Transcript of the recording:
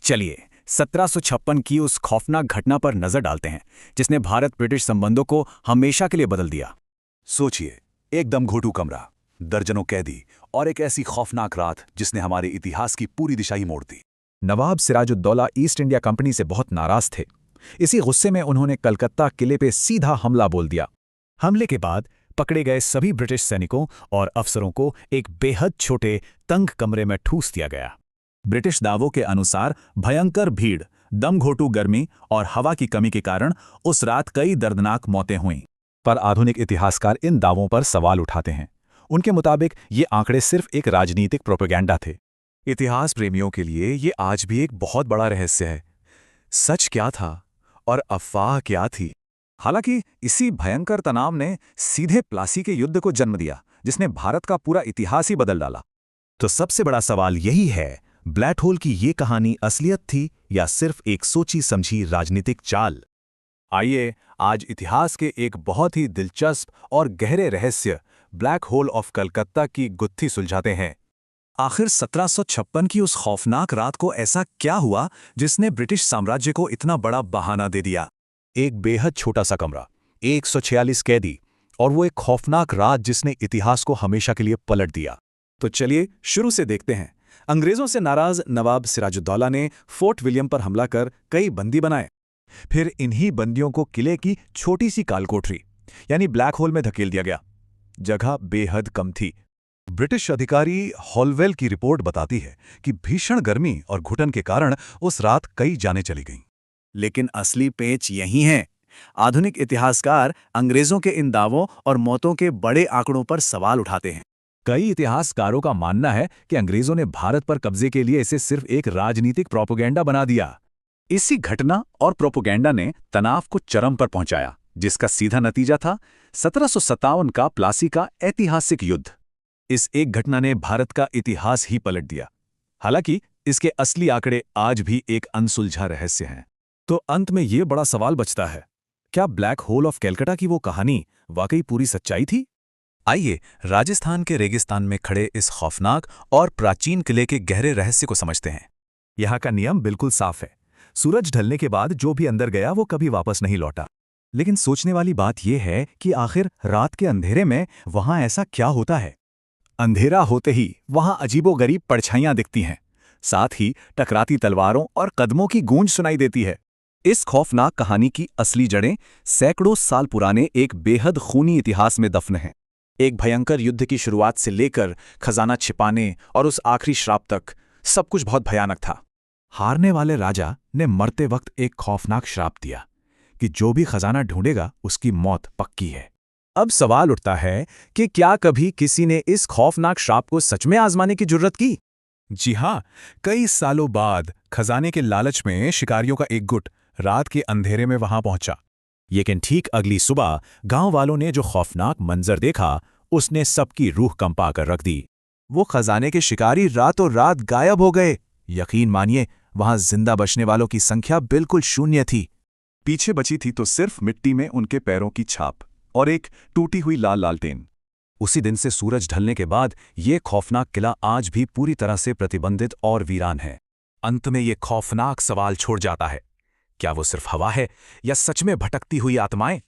चलिए 1756 की उस खौफनाक घटना पर नजर डालते हैं जिसने भारत ब्रिटिश संबंधों को हमेशा के लिए बदल दिया। सोचिए, एकदम घोटू कमरा, दर्जनों कैदी और एक ऐसी खौफनाक रात जिसने हमारे इतिहास की पूरी दिशा ही मोड़ दी। नवाब सिराजुद्दौला ईस्ट इंडिया कंपनी से बहुत नाराज थे। इसी गुस्से में उन्होंने कलकत्ता किले पे सीधा हमला बोल दिया। हमले के बाद पकड़े गए सभी ब्रिटिश सैनिकों और अफसरों को एक बेहद छोटे तंग कमरे में ठूस दिया गया। ब्रिटिश दावों के अनुसार भयंकर भीड़, दमघोटू गर्मी और हवा की कमी के कारण उस रात कई दर्दनाक मौतें हुईं। पर आधुनिक इतिहासकार इन दावों पर सवाल उठाते हैं। उनके मुताबिक ये आंकड़े सिर्फ एक राजनीतिक प्रोपेगेंडा थे। इतिहास प्रेमियों के लिए ये आज भी एक बहुत बड़ा रहस्य है। सच क्या था और अफवाह क्या थी? हालांकि इसी भयंकर तनाव ने सीधे प्लासी के युद्ध को जन्म दिया, जिसने भारत का पूरा इतिहास ही बदल डाला। तो सबसे बड़ा सवाल यही है, ब्लैक होल की ये कहानी असलियत थी या सिर्फ एक सोची समझी राजनीतिक चाल? आइए आज इतिहास के एक बहुत ही दिलचस्प और गहरे रहस्य, ब्लैक होल ऑफ कलकत्ता की गुत्थी सुलझाते हैं। आखिर 1756 की उस खौफनाक रात को ऐसा क्या हुआ जिसने ब्रिटिश साम्राज्य को इतना बड़ा बहाना दे दिया? एक बेहद छोटा सा कमरा, 146 कैदी और वो एक खौफनाक रात जिसने इतिहास को हमेशा के लिए पलट दिया। तो चलिए शुरू से देखते हैं। अंग्रेजों से नाराज नवाब सिराजुद्दौला ने फोर्ट विलियम पर हमला कर कई बंदी बनाए। फिर इन्हीं बंदियों को किले की छोटी सी कालकोठरी यानी ब्लैक होल में धकेल दिया गया। जगह बेहद कम थी। ब्रिटिश अधिकारी हॉलवेल की रिपोर्ट बताती है कि भीषण गर्मी और घुटन के कारण उस रात कई जानें चली गईं। लेकिन असली पेच यही है। आधुनिक इतिहासकार अंग्रेजों के इन दावों और मौतों के बड़े आंकड़ों पर सवाल उठाते हैं। कई इतिहासकारों का मानना है कि अंग्रेजों ने भारत पर कब्जे के लिए इसे सिर्फ एक राजनीतिक प्रोपेगेंडा बना दिया। इसी घटना और प्रोपेगेंडा ने तनाव को चरम पर पहुंचाया, जिसका सीधा नतीजा था 1757 का प्लासी का ऐतिहासिक युद्ध। इस एक घटना ने भारत का इतिहास ही पलट दिया। हालांकि इसके असली आंकड़े आज भी एक अनसुलझा रहस्य हैं। तो अंत में ये बड़ा सवाल बचता है, क्या ब्लैक होल ऑफ कैलकाटा की वो कहानी वाकई पूरी सच्चाई थी? आइए राजस्थान के रेगिस्तान में खड़े इस खौफनाक और प्राचीन किले के गहरे रहस्य को समझते हैं। यहाँ का नियम बिल्कुल साफ है। सूरज ढलने के बाद जो भी अंदर गया वो कभी वापस नहीं लौटा। लेकिन सोचने वाली बात यह है कि आखिर रात के अंधेरे में वहां ऐसा क्या होता है? अंधेरा होते ही वहां अजीबोगरीब परछाइयां दिखती हैं। साथ ही टकराती तलवारों और कदमों की गूंज सुनाई देती है। इस खौफनाक कहानी की असली जड़ें सैकड़ों साल पुराने एक बेहद खूनी इतिहास में दफन हैं। एक भयंकर युद्ध की शुरुआत से लेकर खजाना छिपाने और उस आखिरी श्राप तक सब कुछ बहुत भयानक था। हारने वाले राजा ने मरते वक्त एक खौफनाक श्राप दिया कि जो भी खजाना ढूंढेगा उसकी मौत पक्की है। अब सवाल उठता है कि क्या कभी किसी ने इस खौफनाक श्राप को सच में आजमाने की जुर्रत की? जी हां, कई सालों बाद खजाने के लालच में शिकारियों का एक गुट रात के अंधेरे में वहां पहुंचा। लेकिन ठीक अगली सुबह गांव वालों ने जो खौफनाक मंजर देखा उसने सबकी रूह कंपा कर रख दी। वो खजाने के शिकारी रातों रात गायब हो गए। यकीन मानिए, वहां जिंदा बचने वालों की संख्या बिल्कुल शून्य थी। पीछे बची थी तो सिर्फ मिट्टी में उनके पैरों की छाप और एक टूटी हुई लाल लालटेन। उसी दिन से सूरज ढलने के बाद ये खौफनाक किला आज भी पूरी तरह से प्रतिबंधित और वीरान है। अंत में ये खौफनाक सवाल छोड़ जाता है, क्या वो सिर्फ हवा है या सच में भटकती हुई आत्माएं?